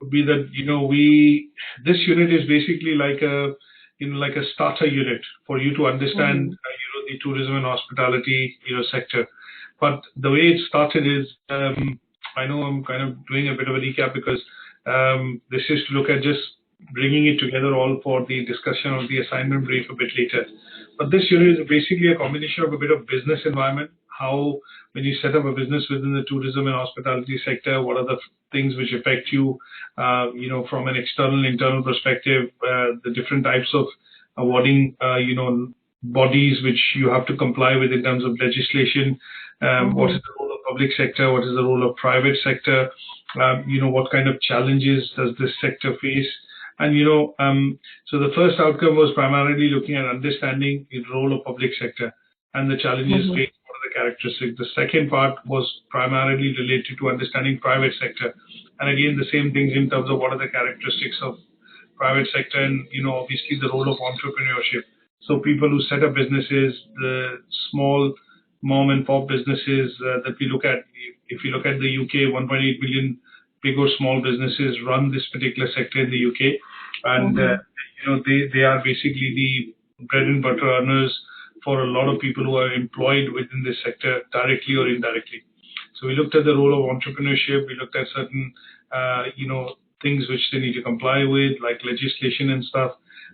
would be that this unit is basically like a like a starter unit for you to understand the tourism and hospitality sector. But the way it started is, I know I'm kind of doing a bit of a recap because this is to look at just bringing it together all for the discussion of the assignment brief a bit later. But this unit is basically a combination of a bit of business environment, how when you set up a business within the tourism and hospitality sector, what are the things which affect you, from an external, internal perspective, the different types of awarding, bodies which you have to comply with in terms of legislation, what is the role of public sector, what is the role of private sector, what kind of challenges does this sector face. And, so the first outcome was primarily looking at understanding the role of public sector and the challenges faced, what are the characteristics. The second part was primarily related to understanding private sector. And again, the same things in terms of what are the characteristics of private sector and, obviously the role of entrepreneurship. So people who set up businesses, the small mom and pop businesses that we look at, if you look at the UK, 1.8 million big or small businesses run this particular sector in the UK, and they are basically the bread and butter earners for a lot of people who are employed within this sector directly or indirectly. So we looked at the role of entrepreneurship. We looked at certain things which they need to comply with, like legislation and stuff.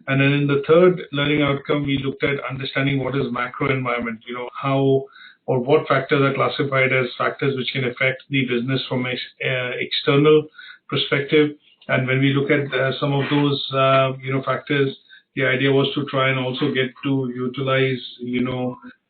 And then in the third learning outcome, we looked at understanding what is macro environment, how or what factors are classified as factors which can affect the business from an external perspective. And when we look at some of those, factors, the idea was to try and also get to utilize,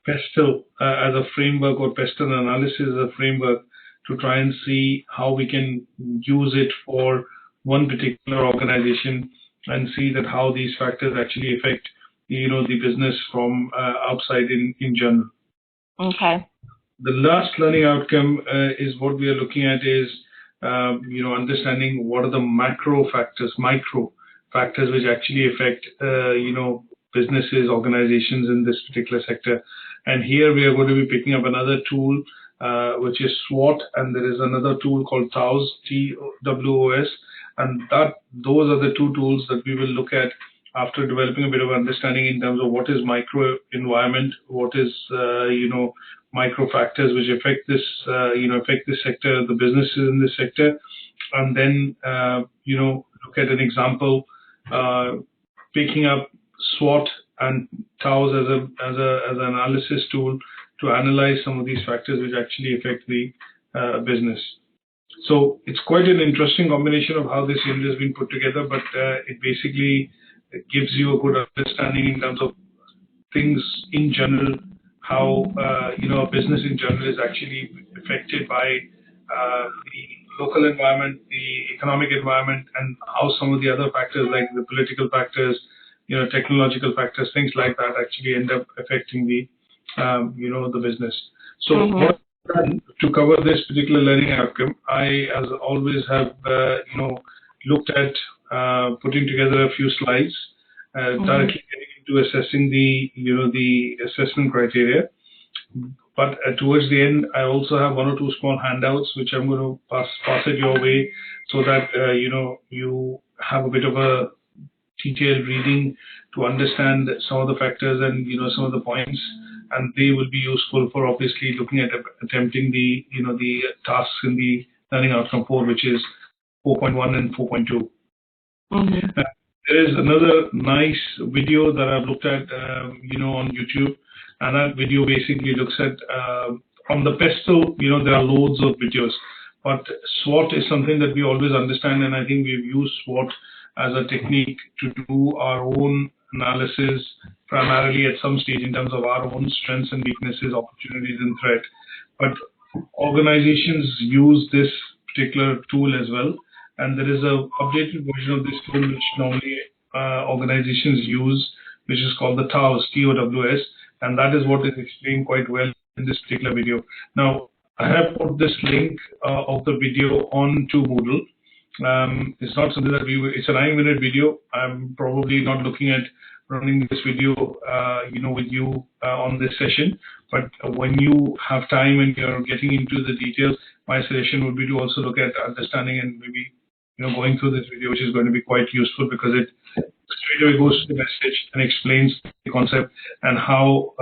PESTEL as a framework, or PESTEL analysis as a framework, to try and see how we can use it for one particular organization and see that how these factors actually affect, the business from outside in general. Okay. The last learning outcome is what we are looking at is, understanding what are the micro factors which actually affect, businesses, organizations in this particular sector. And here we are going to be picking up another tool, which is SWOT, and there is another tool called TWOS, TWOS, and those are the two tools that we will look at after developing a bit of understanding in terms of what is micro environment, what is micro factors which affect this sector, the businesses in this sector, and then look at an example, picking up SWOT and TWOS as an analysis tool to analyze some of these factors which actually affect the business. So it's quite an interesting combination of how this unit has been put together, but it basically gives you a good understanding in terms of things in general, how a business in general is actually affected by the local environment, the economic environment, and how some of the other factors like the political factors, technological factors, things like that actually end up affecting the the business. So what I've done to cover this particular learning outcome, I, as always, have looked at putting together a few slides, directly getting into assessing the assessment criteria. But towards the end, I also have one or two small handouts which I'm going to pass it your way, so that you have a bit of a detailed reading to understand some of the factors and some of the points, and they will be useful for obviously looking at attempting the the tasks in the learning outcome 4, which is 4.1 and 4.2. There is another nice video that I've looked at on YouTube, and that video basically looks at from the PESTEL. There are loads of videos, but SWOT is something that we always understand, and I think we've used SWOT as a technique to do our own analysis, primarily at some stage in terms of our own strengths and weaknesses, opportunities and threat. But organizations use this particular tool as well, and there is a updated version of this tool which normally organizations use, which is called the TWOS, TWOS, and that is what is explained quite well in this particular video. Now, I have put this link of the video onto Moodle. It's not something that it's a 9-minute video. I'm probably not looking at running this video, with you on this session. But when you have time and you're getting into the details, my suggestion would be to also look at understanding and maybe going through this video, which is going to be quite useful because it straight away goes to the message and explains the concept and how,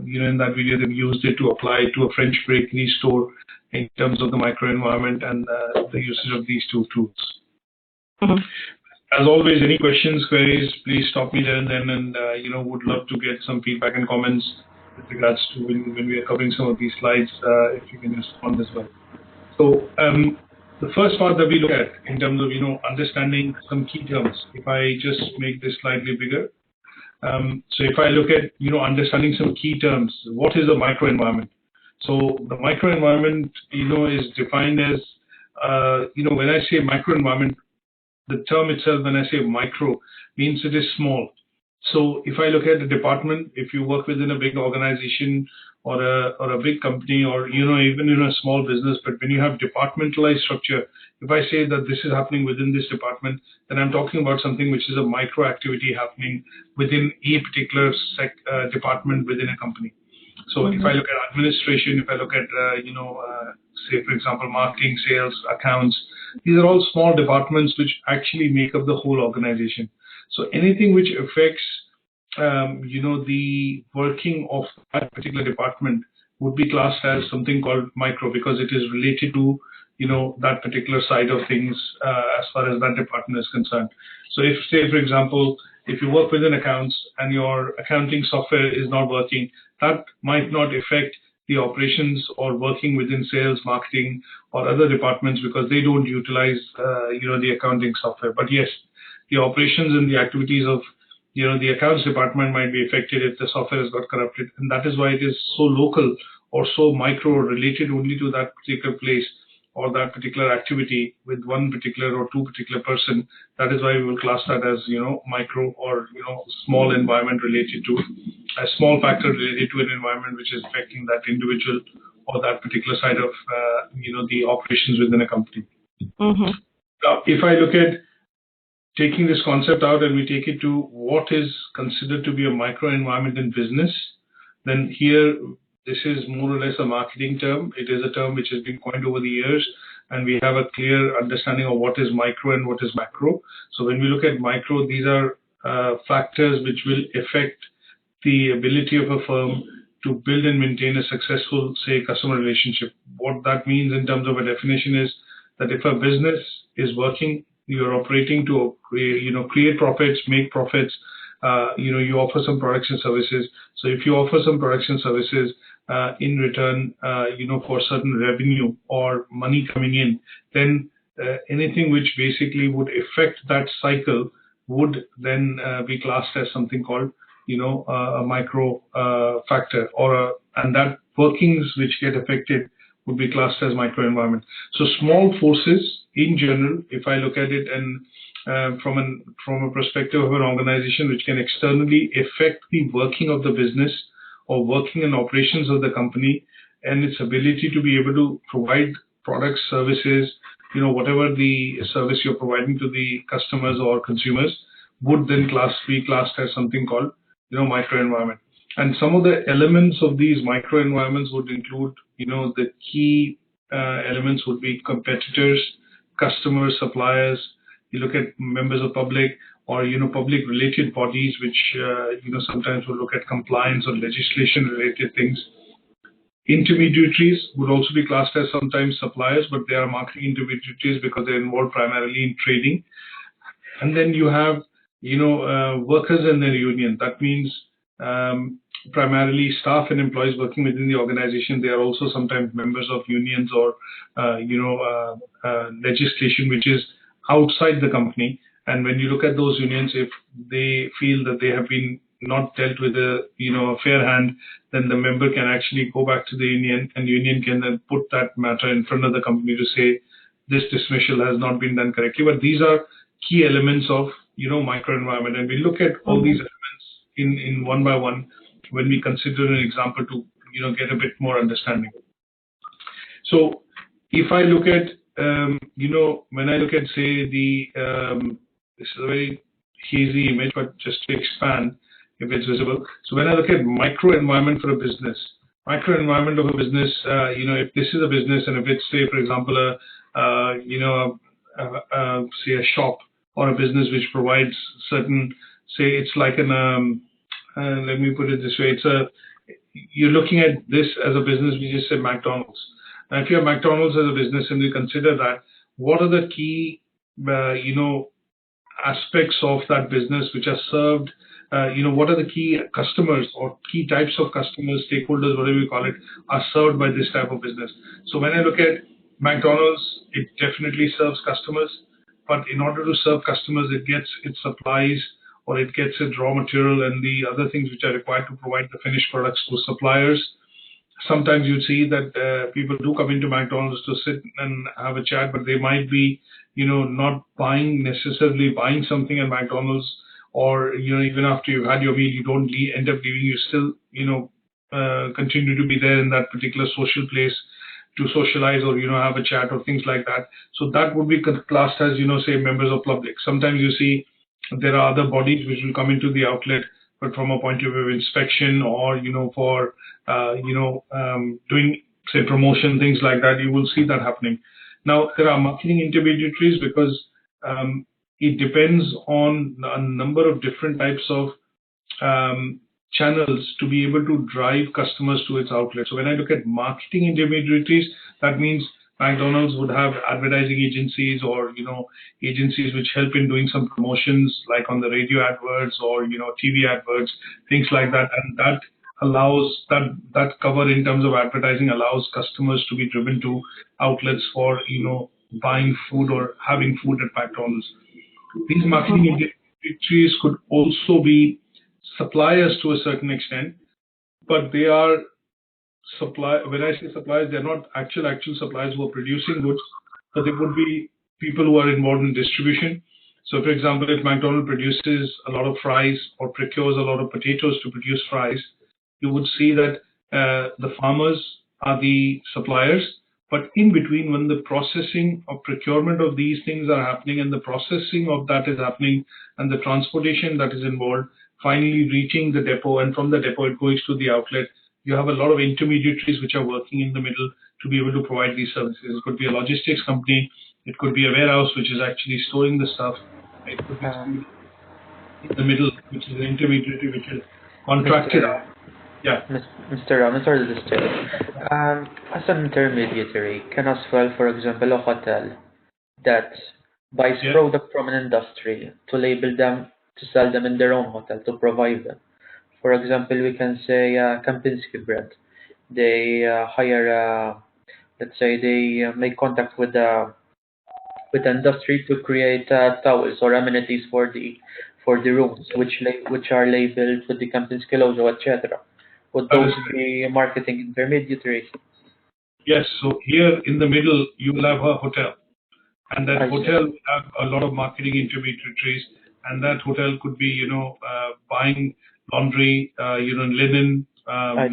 in that video they've used it to apply to a French bakery store in terms of the microenvironment and the usage of these two tools. As always, any questions, queries, please stop me there and then, and would love to get some feedback and comments with regards to when we are covering some of these slides, if you can respond as well. So the first part that we look at in terms of understanding some key terms. If I just make this slightly bigger, so if I look at understanding some key terms, what is a microenvironment? So the microenvironment is defined as when I say microenvironment, the term itself, when I say micro, means it is small. So if I look at a department, if you work within a big organization or a big company, or even in a small business, but when you have departmentalized structure, if I say that this is happening within this department, then I'm talking about something which is a micro activity happening within a particular department within a company. So if I look at administration, if I look at say for example marketing, sales, accounts, these are all small departments which actually make up the whole organization. So anything which affects the working of that particular department would be classed as something called micro, because it is related to that particular side of things as far as that department is concerned. So if, say for example, if you work within accounts and your accounting software is not working, that might not affect the operations or working within sales, marketing, or other departments, because they don't utilize the accounting software. But yes, the operations and the activities of the accounts department might be affected if the software has got corrupted, and that is why it is so local or so micro, related only to that particular place or that particular activity with one particular or two particular person. That is why we will class that as micro, or small environment related to a small factor related to an environment which is affecting that individual or that particular side of the operations within a company. Now, if I look at taking this concept out and we take it to what is considered to be a micro environment in business, then here this is more or less a marketing term. It is a term which has been coined over the years, and we have a clear understanding of what is micro and what is macro. So when we look at micro, these are factors which will affect the ability of a firm to build and maintain a successful, say, customer relationship. What that means in terms of a definition is that if a business is working, you're operating to create profits, make profits, you offer some products and services. So if you offer some products and services in return, for certain revenue or money coming in, then anything which basically would affect that cycle would then be classed as something called, a micro factor, and that workings which get affected would be classed as microenvironment. So small forces in general, if I look at it and from a perspective of an organization which can externally affect the working of the business or working and operations of the company and its ability to be able to provide products, services, whatever the service you're providing to the customers or consumers, would then be classed as something called, microenvironment. And some of the elements of these microenvironments would include, the key elements would be competitors, customers, suppliers. You look at members of public or, public related bodies, which, sometimes will look at compliance or legislation related things. Intermediaries would also be classed as sometimes suppliers, but they are marketing intermediaries because they're involved primarily in trading. And then you have, workers and their union. That means primarily staff and employees working within the organization. They are also sometimes members of unions or, legislation which is outside the company. And when you look at those unions, if they feel that they have been not dealt with a fair hand, then the member can actually go back to the union, and union can then put that matter in front of the company to say this dismissal has not been done correctly. But these are key elements of microenvironment, and we look at all these elements in one by one when we consider an example to get a bit more understanding. So if I look at when I look at, say, the this is a very hazy image, but just to expand if it's visible. So when I look at microenvironment for a business, if this is a business, and if it's, say, for example, say a shop or a business which provides certain, say it's like let me put it this way, you're looking at this as a business, we just say McDonald's. Now, if you have McDonald's as a business and we consider that, what are the key, aspects of that business which are served? What are the key customers or key types of customers, stakeholders, whatever you call it, are served by this type of business? So when I look at McDonald's, it definitely serves customers, but in order to serve customers, it gets its supplies or it gets its raw material and the other things which are required to provide the finished products to suppliers. Sometimes you see that people do come into McDonald's to sit and have a chat, but they might be, not necessarily buying something at McDonald's, or, even after you've had your meal, you don't end up leaving, you still, continue to be there in that particular social place to socialize or, have a chat or things like that. So that would be classed as, say, members of public. Sometimes you see there are other bodies which will come into the outlet, but from a point of view of inspection or, for, doing, say, promotion, things like that, you will see that happening. Now, there are marketing intermediaries because it depends on a number of different types of channels to be able to drive customers to its outlet. So when I look at marketing intermediaries, that means McDonald's would have advertising agencies or, agencies which help in doing some promotions like on the radio adverts or, TV adverts, things like that. And that allows that cover in terms of advertising allows customers to be driven to outlets for, buying food or having food at McDonald's. These marketing intermediaries could also be suppliers to a certain extent, but they are when I say suppliers, they're not actual suppliers who are producing goods, but they would be people who are involved in distribution. So, for example, if McDonald's produces a lot of fries or procures a lot of potatoes to produce fries, you would see that the farmers are the suppliers. But in between, when the processing or procurement of these things are happening and the processing of that is happening and the transportation that is involved, finally reaching the depot, and from the depot it goes to the outlet, you have a lot of intermediaries which are working in the middle to be able to provide these services. It could be a logistics company, it could be a warehouse which is actually storing the stuff, it could be somebody in the middle, which is an intermediary which is contracted out. Yeah. Mr. Sorry to disturb. As an intermediary, can as well, for example, a hotel that buys product from an industry to label them, to sell them in their own hotel, to provide them. For example, we can say Kempinski bread. They hire, let's say, they make contact with the industry to create towels or amenities for the rooms, which are labeled with the Kempinski logo, etc. Would those be marketing intermediaries? Yes. So here in the middle, you will have a hotel, and that hotel will have a lot of marketing intermediaries, and that hotel could be, buying laundry, linen. I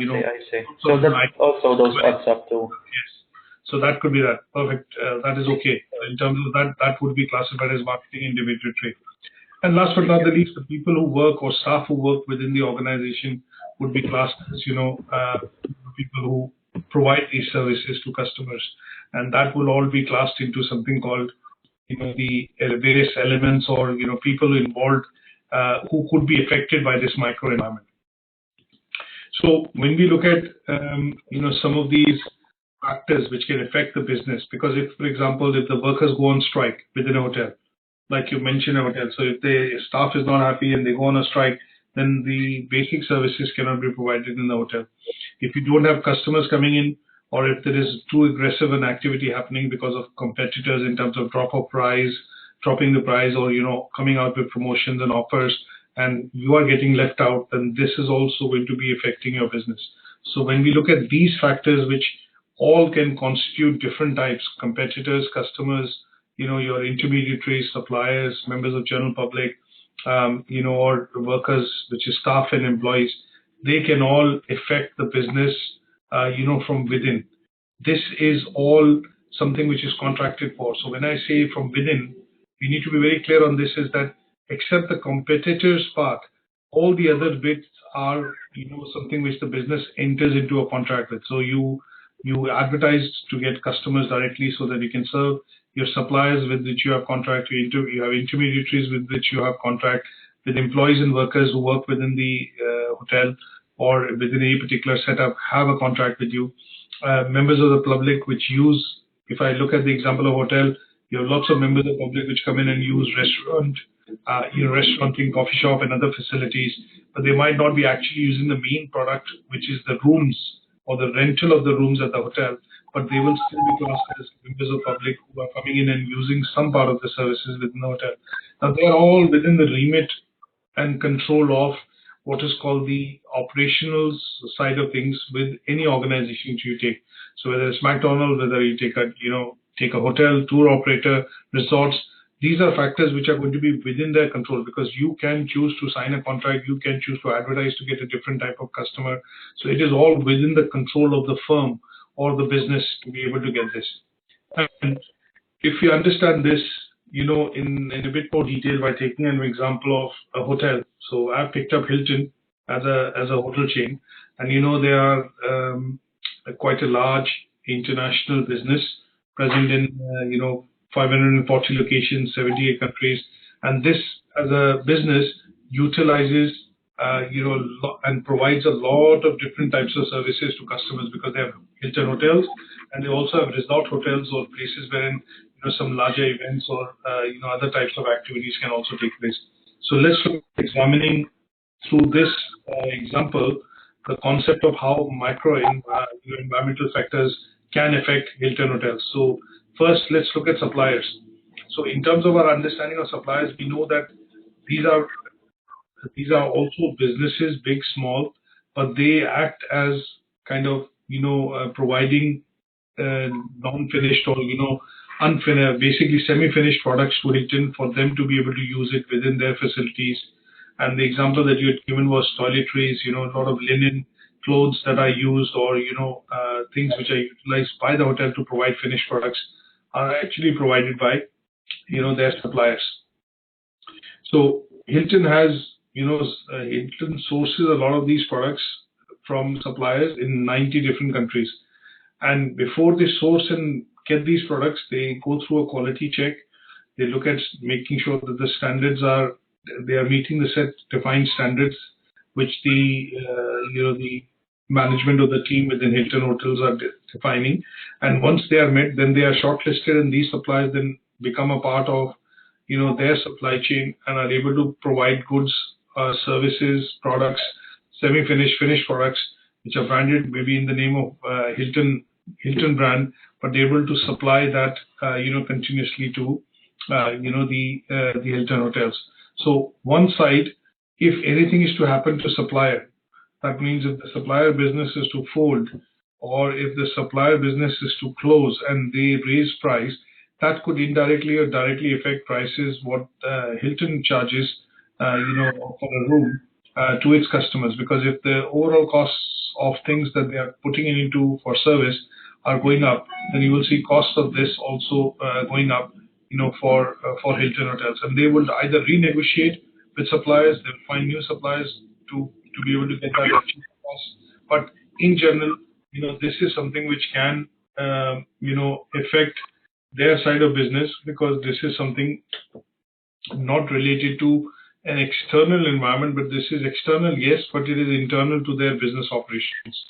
see. So that also those adds up to. Yes. So that could be that. Perfect. That is okay. In terms of that would be classified as marketing intermediary. And last but not the least, the people who work or staff who work within the organization would be classed as, people who provide these services to customers. And that will all be classed into something called, the various elements or, people involved who could be affected by this microenvironment. So when we look at, some of these factors which can affect the business, because if, for example, if the workers go on strike within a hotel, like you mentioned a hotel, so if the staff is not happy and they go on a strike, then the basic services cannot be provided in the hotel. If you don't have customers coming in, or if there is too aggressive an activity happening because of competitors in terms of dropping the price, or, coming out with promotions and offers, and you are getting left out, then this is also going to be affecting your business. So when we look at these factors, which all can constitute different types, competitors, customers, your intermediaries, suppliers, members of general public, or workers, which is staff and employees, they can all affect the business, from within. This is all something which is contracted for. So when I say from within, we need to be very clear on this, is that except the competitors part, all the other bits are, something which the business enters into a contract with. So you advertise to get customers directly so that you can serve. your suppliers with which you have contract, you have intermediaries with which you have contract, with employees and workers who work within the hotel or within a particular setup have a contract with you. Members of the public which use, if I look at the example of hotel, you have lots of members of the public which come in and use restauranting, coffee shop and other facilities, but they might not be actually using the main product, which is the rooms or the rental of the rooms at the hotel, but they will still be classed as members of the public who are coming in and using some part of the services within the hotel. Now, they are all within the remit and control of what is called the operational side of things with any organization you take. So whether it's McDonald's, whether you take a hotel, tour operator, resorts, these are factors which are going to be within their control, because you can choose to sign a contract, you can choose to advertise to get a different type of customer. So it is all within the control of the firm or the business to be able to get this. And if you understand this, in a bit more detail by taking an example of a hotel. So I've picked up Hilton as a hotel chain, and they are quite a large international business present in 540 locations, 78 countries, and this as a business utilizes and provides a lot of different types of services to customers, because they have Hilton hotels and they also have resort hotels or places wherein some larger events or other types of activities can also take place. So let's look at examining through this example the concept of how environmental factors can affect Hilton hotels. So first, let's look at suppliers. So in terms of our understanding of suppliers, we know that these are also businesses, big, small, but they act as kind of providing non-finished or unfinished, basically semi-finished products to Hilton for them to be able to use it within their facilities. And the example that you had given was toiletries, a lot of linen, clothes that are used, or things which are utilized by the hotel to provide finished products are actually provided by their suppliers. So Hilton has Hilton sources a lot of these products from suppliers in 90 different countries, and before they source and get these products, they go through a quality check. They look at making sure that the standards are meeting the set defined standards which the management of the team within Hilton hotels are defining. And once they are met, then they are shortlisted, and these suppliers then become a part of their supply chain and are able to provide goods, services, products, semi-finished, finished products which are branded maybe in the name of Hilton brand, but they're able to supply that continuously to the Hilton hotels. So one side, if anything is to happen to supplier, that means if the supplier business is to fold, or if the supplier business is to close and they raise price, that could indirectly or directly affect prices what Hilton charges for a room to its customers. Because if the overall costs of things that they are putting into for service are going up, then you will see costs of this also going up for Hilton hotels, and they will either renegotiate with suppliers, they'll find new suppliers to be able to get that at cheaper costs. But in general, this is something which can affect their side of business, because this is something not related to an external environment, but this is external, yes, but it is internal to their business operations.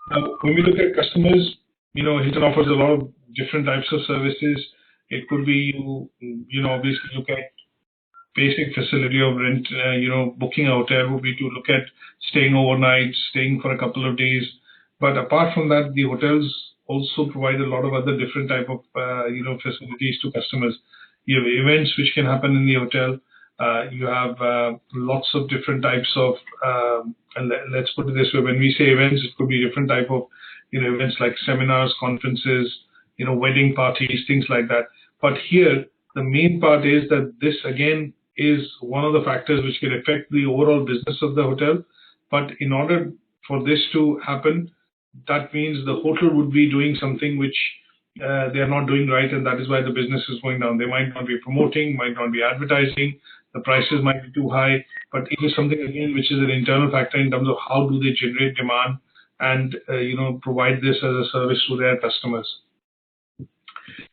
Now, when we look at customers, Hilton offers a lot of different types of services. It could be obviously look at basic facility of rent, booking a hotel would be to look at staying overnight, staying for a couple of days. But apart from that, the hotels also provide a lot of other different type of facilities to customers. You have events which can happen in the hotel. You have lots of different types of, and let's put it this way, when we say events, it could be different type of events like seminars, conferences, wedding parties, things like that. But here, the main part is that this again is one of the factors which can affect the overall business of the hotel. But in order for this to happen, that means the hotel would be doing something which they are not doing right, and that is why the business is going down. They might not be promoting, might not be advertising, the prices might be too high, but it is something again which is an internal factor in terms of how do they generate demand and provide this as a service to their customers.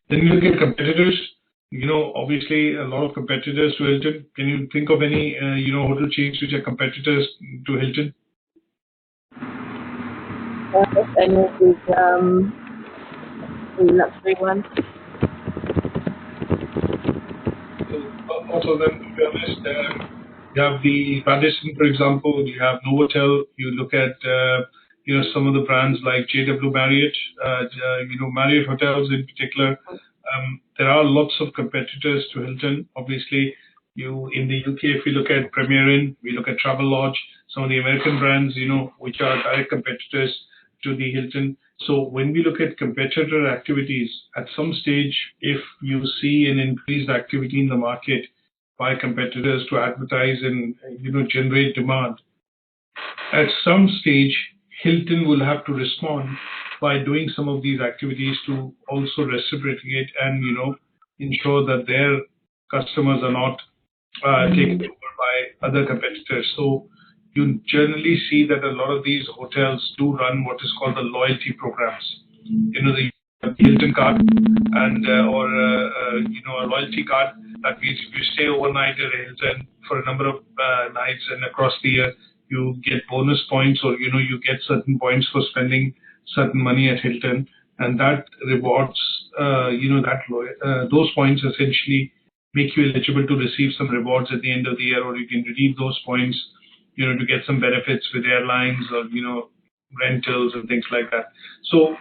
Then you look at competitors. Obviously a lot of competitors to Hilton. Can you think of any, hotel chains which are competitors to Hilton? Any of these the luxury ones? Most of them, to be honest, you have the Radisson, for example. You have Novotel. You look at some of the brands like JW Marriott. Marriott hotels in particular. There are lots of competitors to Hilton. Obviously, in the UK, if we look at Premier Inn, we look at Travelodge, some of the American brands, which are direct competitors to the Hilton. So when we look at competitor activities, at some stage, if you see an increased activity in the market by competitors to advertise and generate demand, at some stage, Hilton will have to respond by doing some of these activities to also reciprocate and ensure that their customers are not taken over by other competitors. So you generally see that a lot of these hotels do run what is called the loyalty programs. The Hilton card and or a loyalty card. That means if you stay overnight at Hilton for a number of nights and across the year, you get bonus points, or you get certain points for spending certain money at Hilton, and that rewards those points essentially make you eligible to receive some rewards at the end of the year, or you can redeem those points to get some benefits with airlines or rentals and things like that. So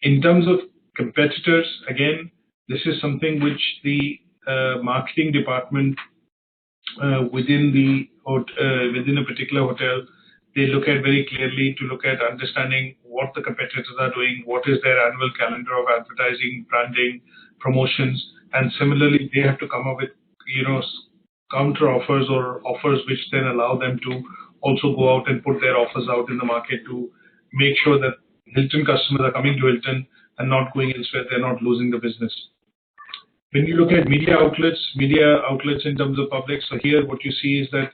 in terms of competitors, again, this is something which the marketing department within a particular hotel, they look at very clearly to look at understanding what the competitors are doing, what is their annual calendar of advertising, branding, promotions, and similarly they have to come up with counter offers or offers which then allow them to also go out and put their offers out in the market to make sure that Hilton customers are coming to Hilton and not going elsewhere, they're not losing the business. When you look at media outlets in terms of public, so here what you see is that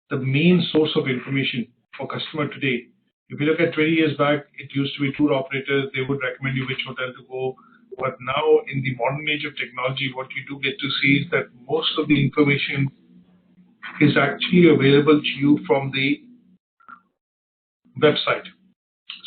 the main source of information for customer today, if you look at 20 years back, it used to be tour operators, they would recommend you which hotel to go. But now in the modern age of technology, what you do get to see is that most of the information is actually available to you from the website.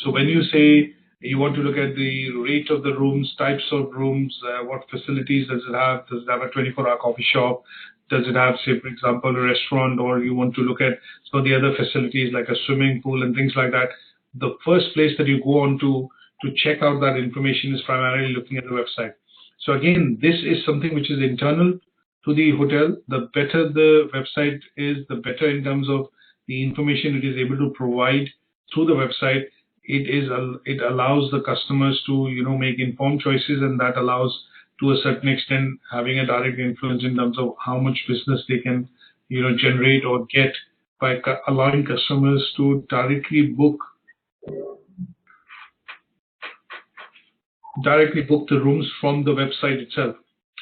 So when you say you want to look at the rate of the rooms, types of rooms, what facilities does it have? Does it have a 24-hour coffee shop? Does it have, say, for example, a restaurant? Or you want to look at some of the other facilities like a swimming pool and things like that. The first place that you go on to check out that information is primarily looking at the website. So again, this is something which is internal to the hotel. The better the website is, the better in terms of the information it is able to provide through the website. It allows the customers to make informed choices, and that allows to a certain extent having a direct influence in terms of how much business they can generate or get by allowing customers to directly book the rooms from the website itself.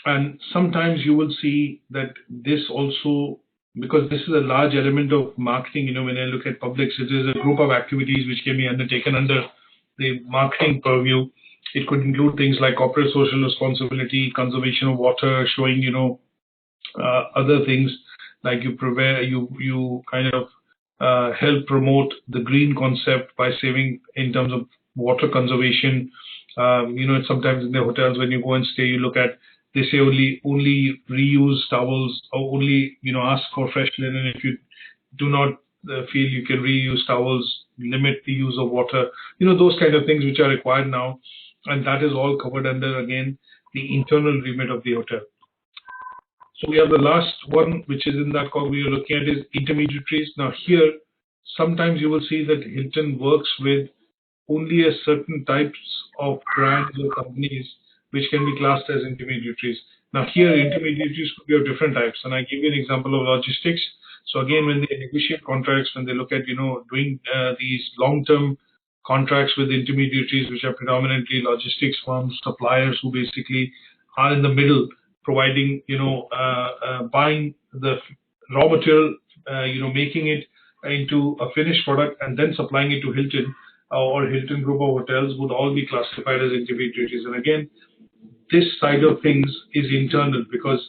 And sometimes you will see that this also, because this is a large element of marketing, when I look at publics, it is a group of activities which can be undertaken under the marketing purview. It could include things like corporate social responsibility, conservation of water, showing, other things like you kind of help promote the green concept by saving in terms of water conservation. Sometimes in the hotels when you go and stay, you look at, they say only reuse towels, or only ask for fresh linen. If you do not feel you can reuse towels, limit the use of water. Those kind of things which are required now, and that is all covered under again the internal remit of the hotel. So we have the last one, which is in that call we are looking at, is intermediaries. Now here, sometimes you will see that Hilton works with only a certain types of brands or companies which can be classed as intermediaries. Now here, intermediaries could be of different types, and I give you an example of logistics. So again, when they negotiate contracts, when they look at doing these long-term contracts with intermediaries, which are predominantly logistics firms, suppliers who basically are in the middle, providing buying the raw material, making it into a finished product and then supplying it to Hilton or Hilton group of hotels, would all be classified as intermediaries. And again, this side of things is internal, because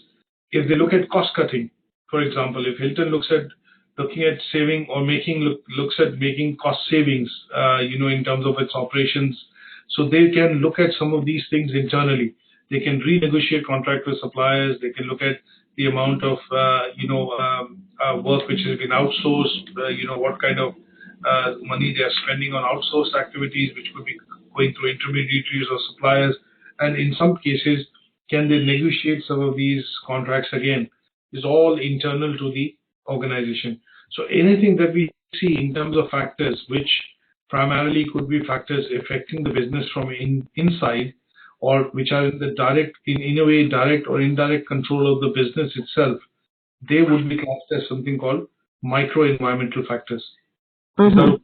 if they look at cost cutting, for example, if Hilton looking at saving or looks at making cost savings, in terms of its operations, so they can look at some of these things internally. They can renegotiate contract with suppliers. They can look at the amount of work which has been outsourced. What kind of money they are spending on outsourced activities, which could be going through intermediaries or suppliers. And in some cases, can they negotiate some of these contracts again? Is all internal to the organization. So anything that we see in terms of factors, which primarily could be factors affecting the business from inside, or which are in the in a way direct or indirect control of the business itself, they would be classed as something called micro-environmental factors. Mm-hmm.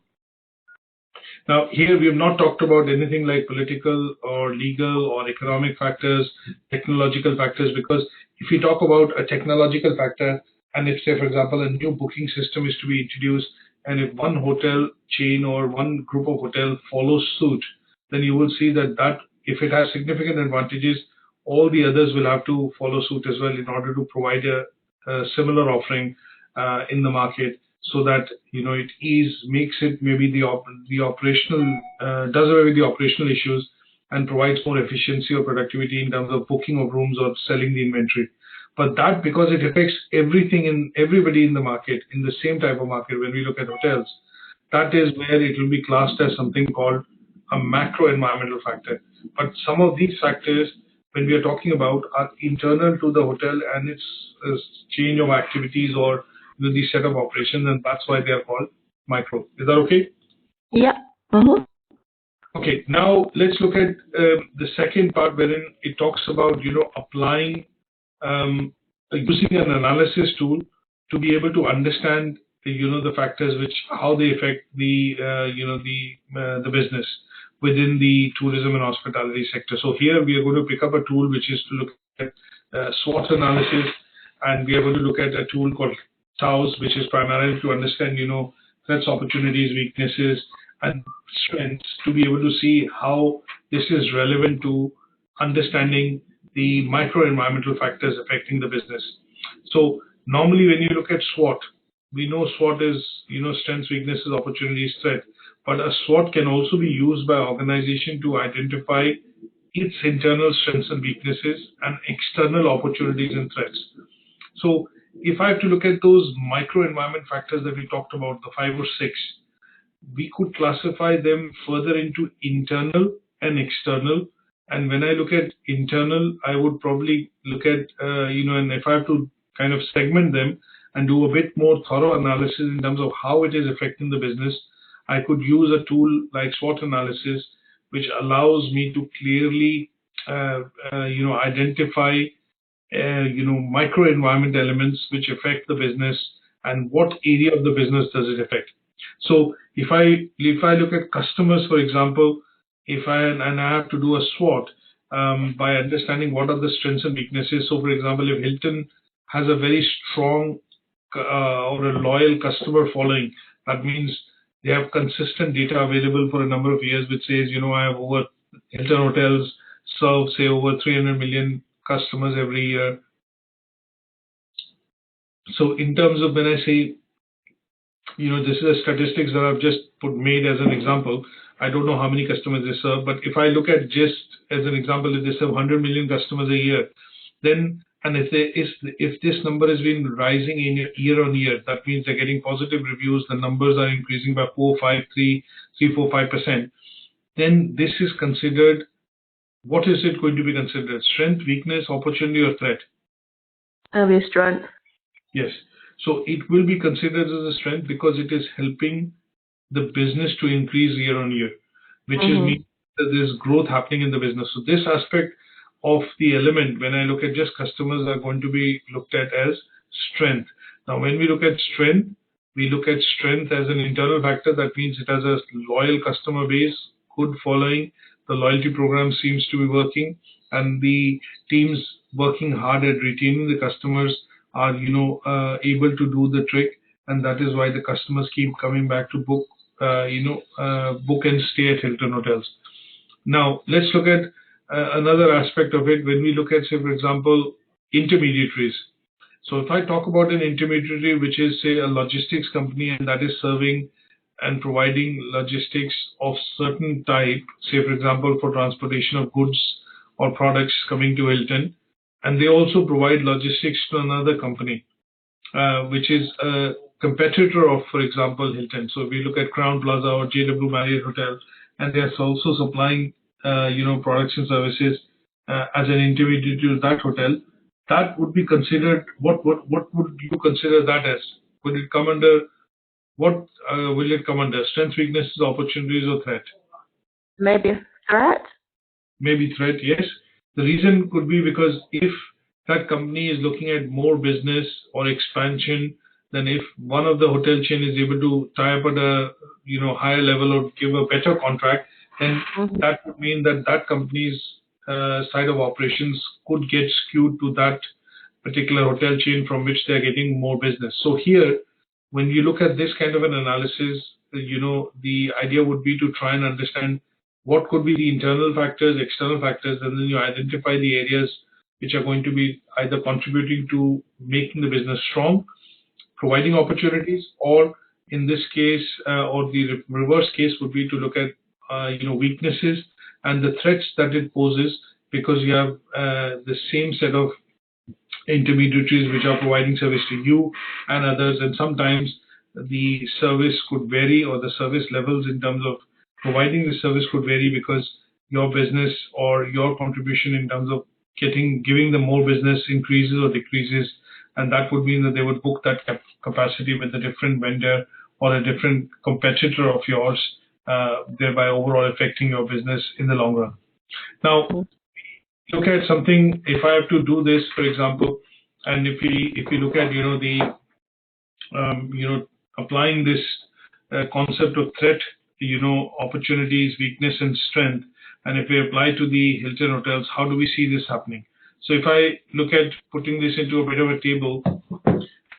Now, here we have not talked about anything like political or legal or economic factors, technological factors, because if you talk about a technological factor, and if, say, for example, a new booking system is to be introduced, and if one hotel chain or one group of hotels follows suit, then you will see that if it has significant advantages, all the others will have to follow suit as well in order to provide a similar offering in the market, so that it makes it maybe the operational does away with the operational issues and provides more efficiency or productivity in terms of booking of rooms or selling the inventory. But that, because it affects everything and everybody in the market, in the same type of market, when we look at hotels, that is where it will be classed as something called a macro environmental factor. But some of these factors, when we are talking about, are internal to the hotel and its change of activities or the set of operations, and that's why they are called micro. Is that okay? Yeah. Mm-hmm. Okay, now let's look at the second part, wherein it talks about applying using an analysis tool to be able to understand the factors how they affect the business within the tourism and hospitality sector. So here we are going to pick up a tool which is to look at SWOT analysis, and we are going to look at a tool called THE, which is primarily to understand threats, opportunities, weaknesses, and strengths, to be able to see how this is relevant to understanding the micro-environmental factors affecting the business. So normally when you look at SWOT, we know SWOT is strengths, weaknesses, opportunities, threat. But a SWOT can also be used by organization to identify its internal strengths and weaknesses and external opportunities and threats. So if I have to look at those micro-environment factors that we talked about, the 5 or 6, we could classify them further into internal and external. And when I look at internal, I would probably look at, and if I have to kind of segment them and do a bit more thorough analysis in terms of how it is affecting the business, I could use a tool like SWOT analysis, which allows me to clearly, identify, micro-environment elements which affect the business and what area of the business does it affect. So if I look at customers, for example, and I have to do a SWOT by understanding what are the strengths and weaknesses. So for example, if Hilton has a very strong or a loyal customer following, that means they have consistent data available for a number of years, which says, I have Hilton hotels serve, say, over 300 million customers every year. So in terms of when I say, this is a statistics that I've just made as an example. I don't know how many customers they serve, but if I look at just as an example, if they serve 100 million customers a year, then, and if this number has been rising in year on year, that means they're getting positive reviews, the numbers are increasing by 3-4-5%, then this is considered, what is it going to be considered? Strength, weakness, opportunity, or threat? It'll be strength. Yes. So it will be considered as a strength because it is helping the business to increase year on year, which is means that there's growth happening in the business. So this aspect of the element, when I look at just customers, are going to be looked at as strength. Now, when we look at strength, we look at strength as an internal factor. That means it has a loyal customer base, good following. The loyalty program seems to be working, and the teams working hard at retaining the customers are, able to do the trick, and that is why the customers keep coming back to book and stay at Hilton hotels. Now, let's look at another aspect of it when we look at, say, for example, intermediaries. So if I talk about an intermediary, which is, say, a logistics company and that is serving and providing logistics of certain type, say, for example, for transportation of goods or products coming to Hilton, and they also provide logistics to another company, which is a competitor of, for example, Hilton. So if we look at Crown Plaza or JW Marriott Hotel, and they are also supplying, products and services as an intermediary to that hotel, that would be considered. What would you consider that as? Would it come under what? Will it come under strengths, weaknesses, opportunities, or threat? Maybe a threat. Maybe threat. Yes. The reason could be because if that company is looking at more business or expansion, then if one of the hotel chain is able to tie up at a higher level or give a better contract, then that would mean that that company's side of operations could get skewed to that particular hotel chain from which they're getting more business. So here, when you look at this kind of an analysis, the idea would be to try and understand what could be the internal factors, external factors, and then you identify the areas which are going to be either contributing to making the business strong, providing opportunities, or in this case, or the reverse case would be to look at weaknesses and the threats that it poses, because you have the same set of intermediaries which are providing service to you and others, and sometimes the service could vary, or the service levels in terms of providing the service could vary, because your business or your contribution in terms of giving them more business increases or decreases, and that would mean that they would book that capacity with a different vendor or a different competitor of yours, thereby overall affecting your business in the long run. Now, look at something. If I have to do this, for example, and if we look at applying this concept of threat, opportunities, weakness, and strength, and if we apply to the Hilton hotels, how do we see this happening? So if I look at putting this into a bit of a table,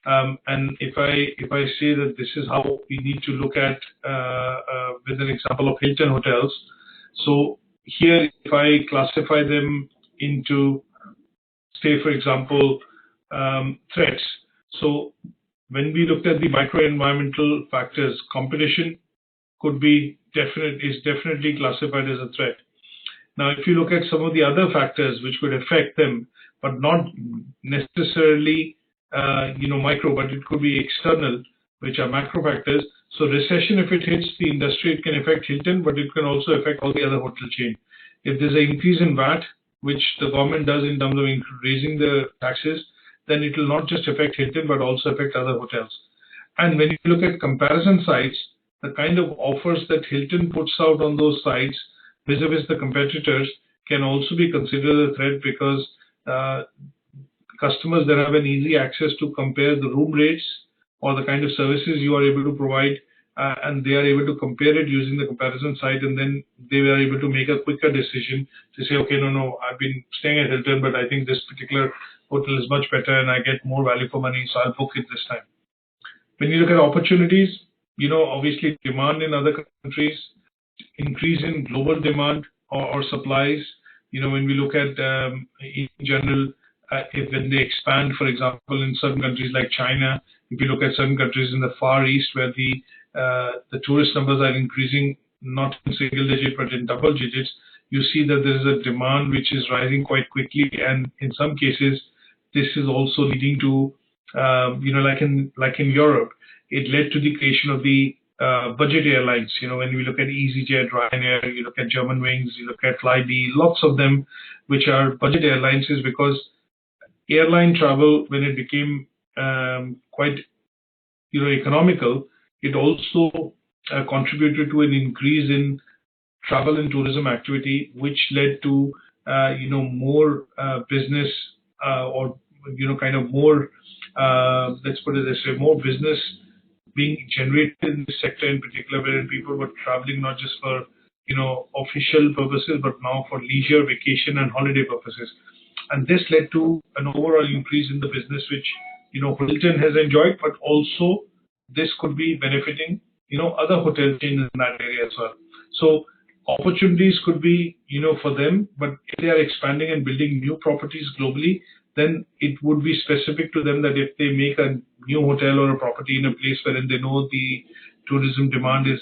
and if I say that this is how we need to look at with an example of Hilton hotels. So here, if I classify them into, say, for example, threats. So when we looked at the micro-environmental factors, competition is definitely classified as a threat. Now, if you look at some of the other factors which could affect them, but not necessarily micro, but it could be external, which are macro factors. So recession, if it hits the industry, it can affect Hilton, but it can also affect all the other hotel chain. If there's an increase in VAT, which the government does in terms of raising the taxes, then it will not just affect Hilton, but also affect other hotels. And when you look at comparison sites, the kind of offers that Hilton puts out on those sites vis-a-vis the competitors can also be considered a threat, because customers that have an easy access to compare the room rates or the kind of services you are able to provide, and they are able to compare it using the comparison site, and then they are able to make a quicker decision to say, okay, no, I've been staying at Hilton, but I think this particular hotel is much better and I get more value for money, so I'll book it this time. When you look at opportunities, obviously demand in other countries, increase in global demand or supplies. When we look at in general, when they expand, for example, in certain countries like China, if you look at certain countries in the Far East where the tourist numbers are increasing, not in single digit but in double digits, you see that there is a demand which is rising quite quickly, and in some cases, this is also leading to, like in Europe, it led to the creation of the budget airlines. When we look at EasyJet, Ryanair, you look at Germanwings, you look at Flybe, lots of them, which are budget airlines, is because airline travel, when it became quite economical, it also contributed to an increase in travel and tourism activity, which led to more business or kind of more, let's put it this way, more business being generated in this sector in particular, wherein people were traveling not just for official purposes, but now for leisure, vacation, and holiday purposes. And this led to an overall increase in the business, which Hilton has enjoyed, but also this could be benefiting other hotel chains in that area as well. So Opportunities could be, for them, but if they are expanding and building new properties globally, then it would be specific to them that if they make a new hotel or a property in a place wherein they know the tourism demand is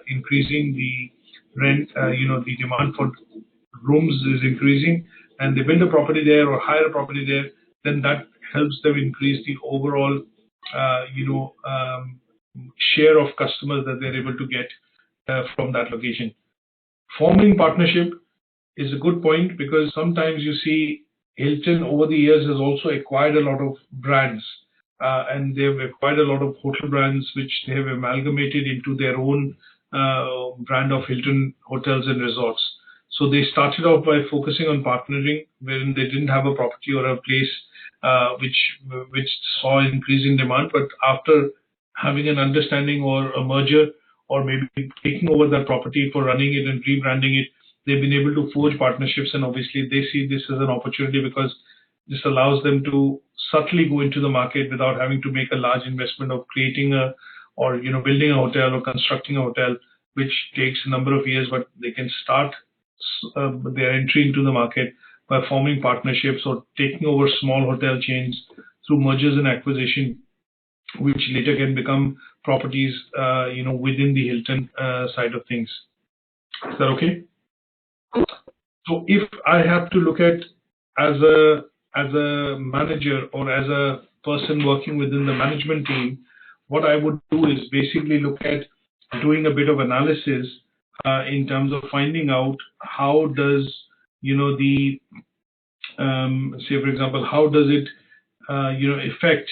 increasing, the rent, the demand for rooms is increasing, and they build a property there or hire a property there, then that helps them increase the overall, share of customers that they're able to get from that location. Forming partnership is a good point, because sometimes you see Hilton over the years has also acquired a lot of brands, and they've acquired a lot of hotel brands which they have amalgamated into their own brand of Hilton hotels and resorts. So they started off by focusing on partnering when they didn't have a property or a place which saw increasing demand, but after having an understanding or a merger, or maybe taking over that property for running it and rebranding it, they've been able to forge partnerships, and obviously they see this as an opportunity because this allows them to subtly go into the market without having to make a large investment of creating building a hotel or constructing a hotel, which takes a number of years, but they can start their entry into the market by forming partnerships or taking over small hotel chains through mergers and acquisition, which later can become properties, within the Hilton side of things. Is that okay? So if I have to look at as a manager or as a person working within the management team, what I would do is basically look at doing a bit of analysis in terms of finding out how does, say for example, how does it, affect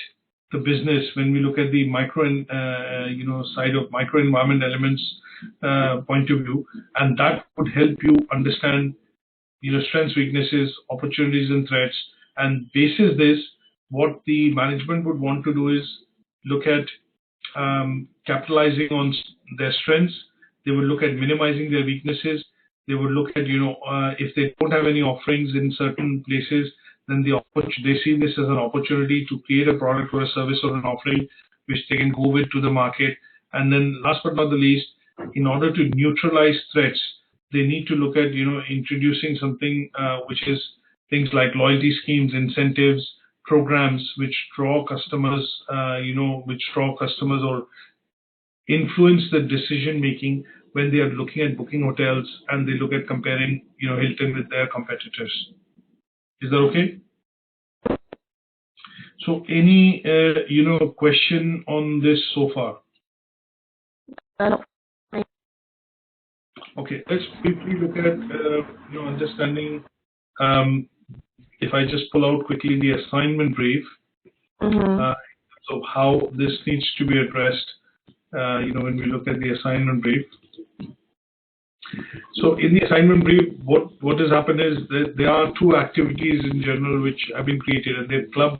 the business when we look at the micro, side of micro environment elements point of view, and that would help you understand, strengths, weaknesses, opportunities, and threats. And basis this, what the management would want to do is look at capitalizing on their strengths. They will look at minimizing their weaknesses. They will look at, if they don't have any offerings in certain places, then they see this as an opportunity to create a product or a service or an offering which they can go with to the market. And then last but not the least, in order to neutralize threats, they need to look at, introducing something which is things like loyalty schemes, incentives, programs which draw customers, or influence the decision making when they are looking at booking hotels and they look at comparing, Hilton with their competitors. Is that okay? So any, question on this so far? Okay, let's quickly look at, understanding, if I just pull out quickly the assignment brief, so how this needs to be addressed, when we look at the assignment brief. So in the assignment brief, what has happened is that there are two activities in general which have been created, and they've clubbed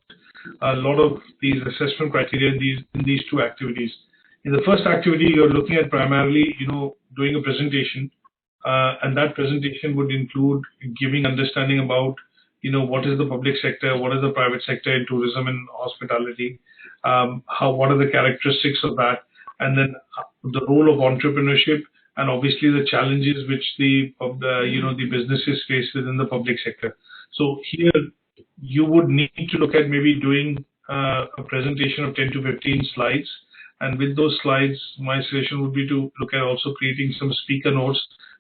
a lot of these assessment criteria in these two activities. In the first activity, you're looking at primarily, doing a presentation, and that presentation would include giving understanding about, what is the public sector, what is the private sector in tourism and hospitality, what are the characteristics of that, and then the role of entrepreneurship, and obviously the challenges which the businesses face within the public sector. So here you would need to look at maybe doing a presentation of 10 to 15 slides. And with those slides, my suggestion would be to look at also creating some speaker notes,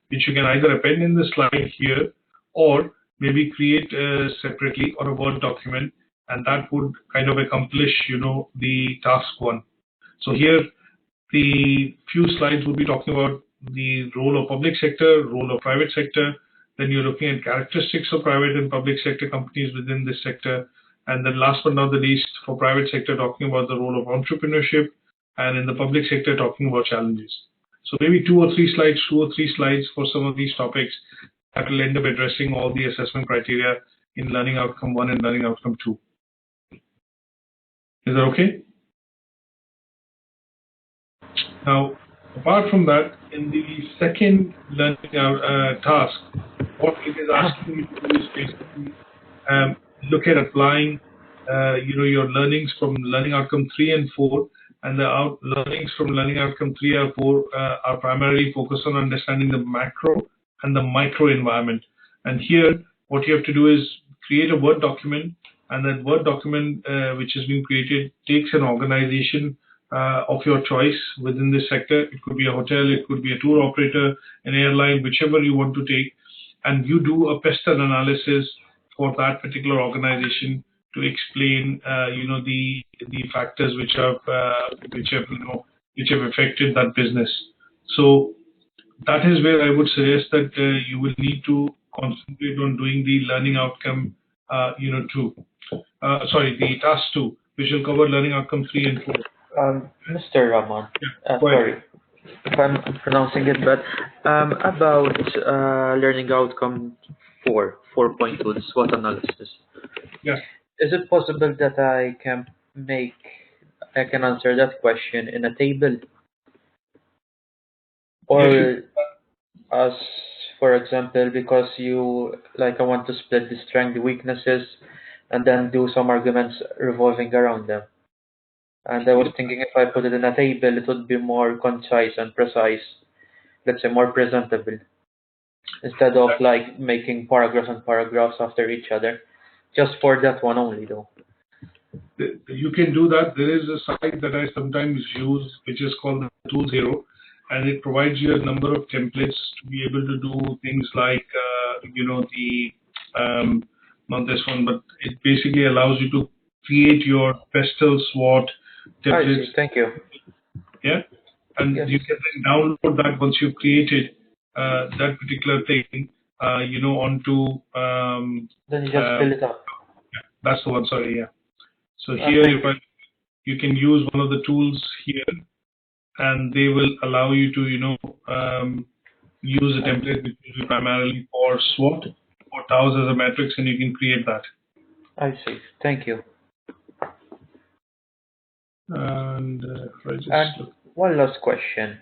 which you can either append in the slide here or maybe create separately on a Word document. And that would kind of accomplish, the task one. So here, the few slides will be talking about the role of public sector, role of private sector. Then you're looking at characteristics of private and public sector companies within this sector. And then last but not the least, for private sector, talking about the role of entrepreneurship, and in the public sector, talking about challenges. So maybe two or three slides for some of these topics that will end up addressing all the assessment criteria in Learning Outcome 1 and Learning Outcome 2. Is that okay? Now, apart from that, in the second learning task, what it is asking you to do is basically look at applying, your learnings from Learning Outcome 3 and 4 and the learnings from learning outcome 3 or 4 are primarily focused on understanding the macro and the micro environment. And here, what you have to do is create a Word document, and that Word document which has been created takes an organization of your choice within this sector. It could be a hotel, it could be a tour operator, an airline, whichever you want to take, and you do a PESTEL analysis for that particular organization to explain, the factors which have affected that business. So that is where I would suggest that you will need to concentrate on doing the learning outcome, the task 2, which will cover learning outcome 3 and 4. Mr. Rahman, sorry if I'm pronouncing it, but about learning outcome 4.2, the SWOT analysis. Yeah. Is it possible that I can answer that question in a table? Or as, for example, because I want to split the strength, the weaknesses, and then do some arguments revolving around them. And I was thinking if I put it in a table, it would be more concise and precise, let's say more presentable, instead of making paragraphs and paragraphs after each other. Just for that one only, though. You can do that. There is a site that I sometimes use, which is called the Tool Zero, and it provides you a number of templates to be able to do things like, not this one, but it basically allows you to create your PESTEL SWOT templates. Thank you. Yeah, and you can then download that once you've created that particular thing, onto. Then you just fill it up. That's the one. Sorry, yeah. So here, you can use one of the tools here, and they will allow you to, use a template which is primarily for SWOT or TOWS as a matrix, and you can create that. I see. Thank you. And one last question.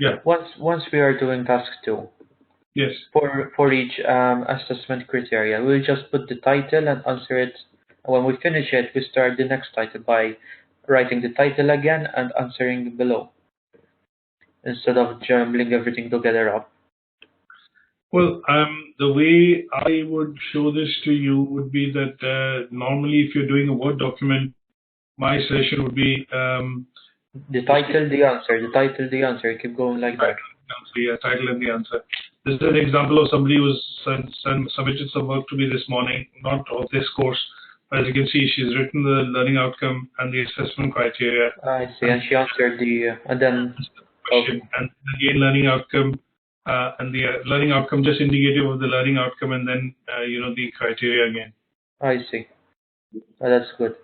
Yeah. Once we are doing task 2. Yes. For each assessment criteria, we'll just put the title and answer it. When we finish it, we start the next title by writing the title again and answering below, instead of jumbling everything together up. Well, the way I would show this to you would be that normally if you're doing a Word document, my suggestion would be the title, the answer, the title, the answer. Keep going like that. Yeah, title and the answer. This is an example of somebody who's submitted some work to me this morning, not of this course. As you can see, she's written the learning outcome and the assessment criteria. I see, and she answered and then question, and again learning outcome, and the learning outcome just indicative of the learning outcome, and then the criteria again. I see. That's good.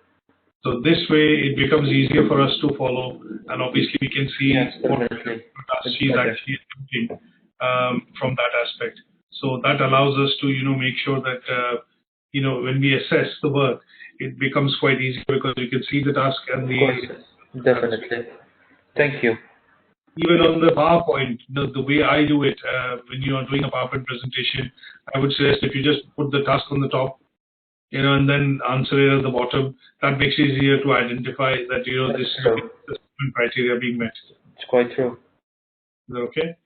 So this way it becomes easier for us to follow, and obviously we can see what she's actually attempting from that aspect. So that allows us to make sure that when we assess the work, it becomes quite easy because you can see the task and the. Definitely. Thank you. Even on the PowerPoint, the way I do it, when you are doing a PowerPoint presentation, I would suggest if you just put the task on the top, and then answer it at the bottom, that makes it easier to identify that, this assessment criteria being met. It's quite true. Is that okay?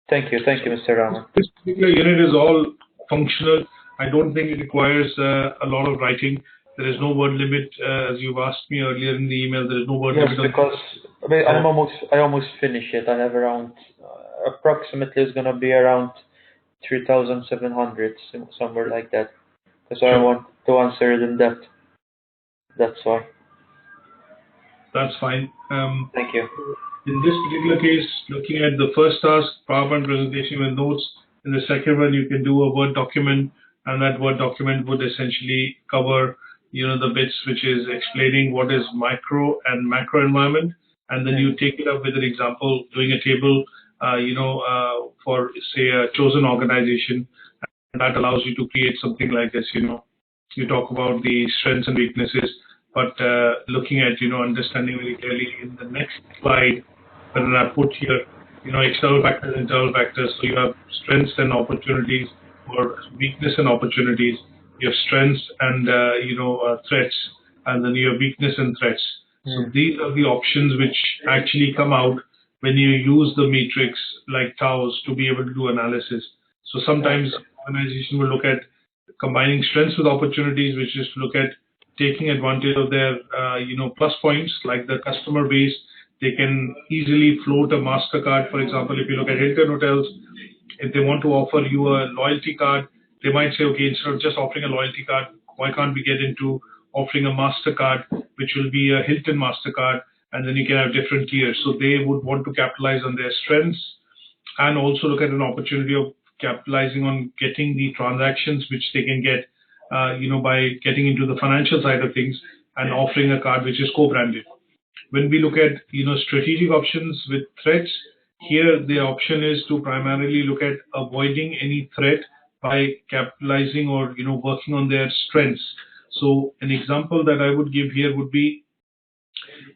Thank you, Mr. Rahman. This particular unit is all functional. I don't think it requires a lot of writing. There is no word limit, as you've asked me earlier in the email. There is no word limit. Because I almost finished it. I have around approximately it's gonna be around 3,700, somewhere like that. Because I want to answer it in depth. That's why. That's fine. Thank you. In this particular case, looking at the first task, PowerPoint presentation with notes. In the second one, you can do a Word document, and that Word document would essentially cover, the bits which is explaining what is micro and macro environment, and then you take it up with an example, doing a table, for say a chosen organization, and that allows you to create something like this. You talk about the strengths and weaknesses, but looking at understanding very clearly in the next slide, when I put here, external factors, internal factors. So you have strengths and opportunities, or weakness and opportunities. You have strengths and threats, and then you have weakness and threats. So these are the options which actually come out when you use the matrix like TAOs to be able to do analysis. So sometimes organization will look at combining strengths with opportunities, which is to look at taking advantage of their plus points like the customer base. They can easily float a MasterCard, for example. If you look at Hilton hotels, if they want to offer you a loyalty card, they might say, okay, instead of just offering a loyalty card, why can't we get into offering a MasterCard, which will be a Hilton MasterCard, and then you can have different tiers. So they would want to capitalize on their strengths and also look at an opportunity of capitalizing on getting the transactions which they can get, by getting into the financial side of things and offering a card which is co-branded. When we look at, strategic options with threats, here the option is to primarily look at avoiding any threat by capitalizing or, working on their strengths. So an example that I would give here would be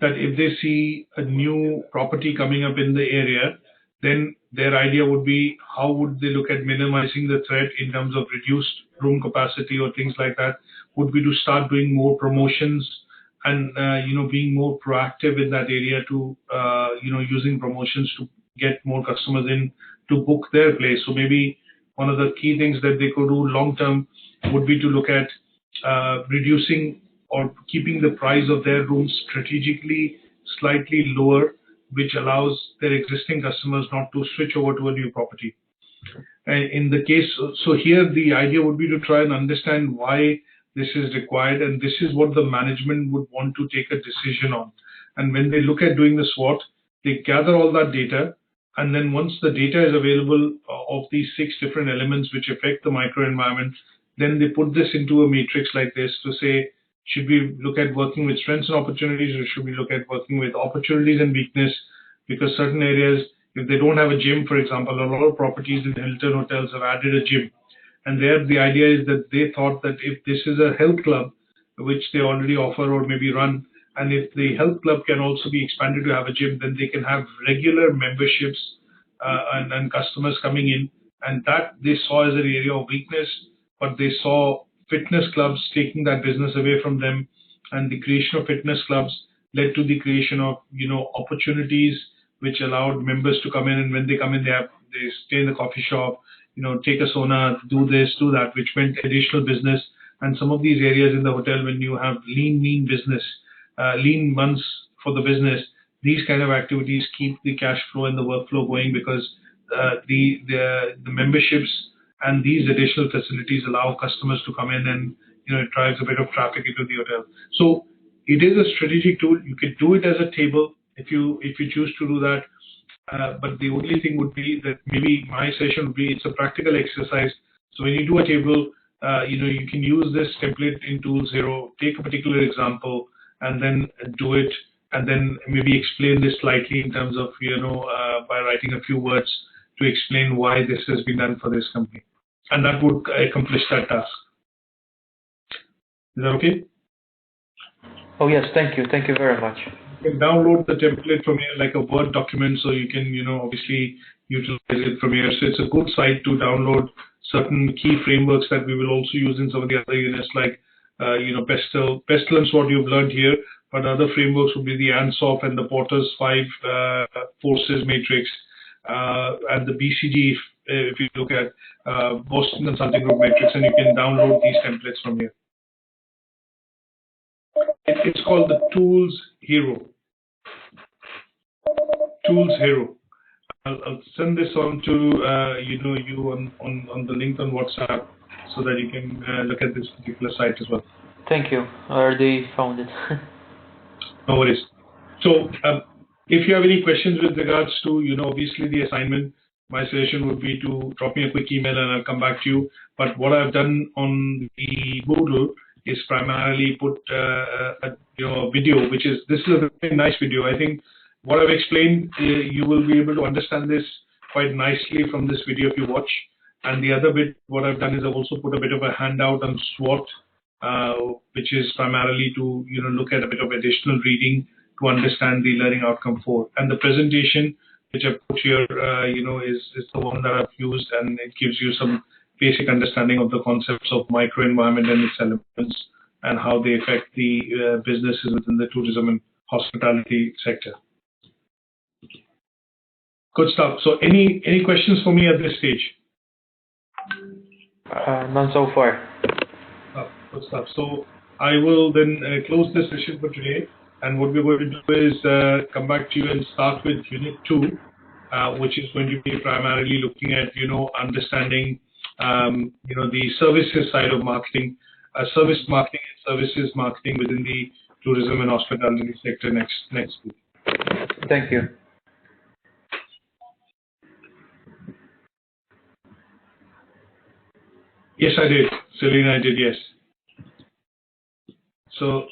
that if they see a new property coming up in the area, then their idea would be how would they look at minimizing the threat in terms of reduced room capacity or things like that. Would be to start doing more promotions and being more proactive in that area to using promotions to get more customers in to book their place. So maybe one of the key things that they could do long term would be to look at reducing or keeping the price of their rooms strategically slightly lower, which allows their existing customers not to switch over to a new property. And in the case, so here the idea would be to try and understand why this is required, and this is what the management would want to take a decision on. And when they look at doing the SWOT, they gather all that data, and then once the data is available of these 6 different elements which affect the microenvironment, then they put this into a matrix like this to say, should we look at working with strengths and opportunities, or should we look at working with opportunities and weakness? Because certain areas, if they don't have a gym, for example, a lot of properties in Hilton hotels have added a gym. And there the idea is that they thought that if this is a health club, which they already offer or maybe run, and if the health club can also be expanded to have a gym, then they can have regular memberships and customers coming in. And that they saw as an area of weakness, but they saw fitness clubs taking that business away from them, and the creation of fitness clubs led to the creation of opportunities which allowed members to come in, and when they come in, they stay in the coffee shop, take a sauna, do this, do that, which meant additional business. And some of these areas in the hotel, when you have lean business, lean months for the business, these kind of activities keep the cash flow and the workflow going, because the memberships and these additional facilities allow customers to come in, and it drives a bit of traffic into the hotel. So it is a strategic tool. You can do it as a table if you choose to do that. But the only thing would be that maybe my session would be, it's a practical exercise. So when you do a table, you can use this template in Tool 0, take a particular example, and then do it, and then maybe explain this slightly in terms of, by writing a few words to explain why this has been done for this company. And that would accomplish that task. Is that okay? Oh, yes, thank you. Thank you very much. You can download the template from here like a Word document, so you can, obviously utilize it from here. So it's a good site to download certain key frameworks that we will also use in some of the other units, like, Pestle and SWOT you've learned here, but other frameworks would be the ANSOF and the Porter's 5 forces matrix, and the BCG, if you look at Boston Consulting Group matrix, and you can download these templates from here. It's called the Tools Hero. Tools Hero. I'll send this on to you on the link on WhatsApp, so that you can look at this particular site as well. Thank you. I already found it. No worries. So if you have any questions with regards to obviously the assignment, my suggestion would be to drop me a quick email and I'll come back to you. But what I've done on the Moodle is primarily put a video, this is a very nice video. I think what I've explained, you will be able to understand this quite nicely from this video if you watch. And the other bit, what I've done is I've also put a bit of a handout on SWOT, which is primarily to look at a bit of additional reading to understand the learning outcome 4. And the presentation which I've put here, is the one that I've used, and it gives you some basic understanding of the concepts of microenvironment and its elements and how they affect the businesses within the tourism and hospitality sector. Good stuff. So any questions for me at this stage? None so far. Good stuff. So I will then close this session for today. And what we're going to do is come back to you and start with Unit 2, which is going to be primarily looking at, understanding, the services side of marketing, service marketing and services marketing within the tourism and hospitality sector next week. Thank you. Yes, I did. Selena, I did, yes. So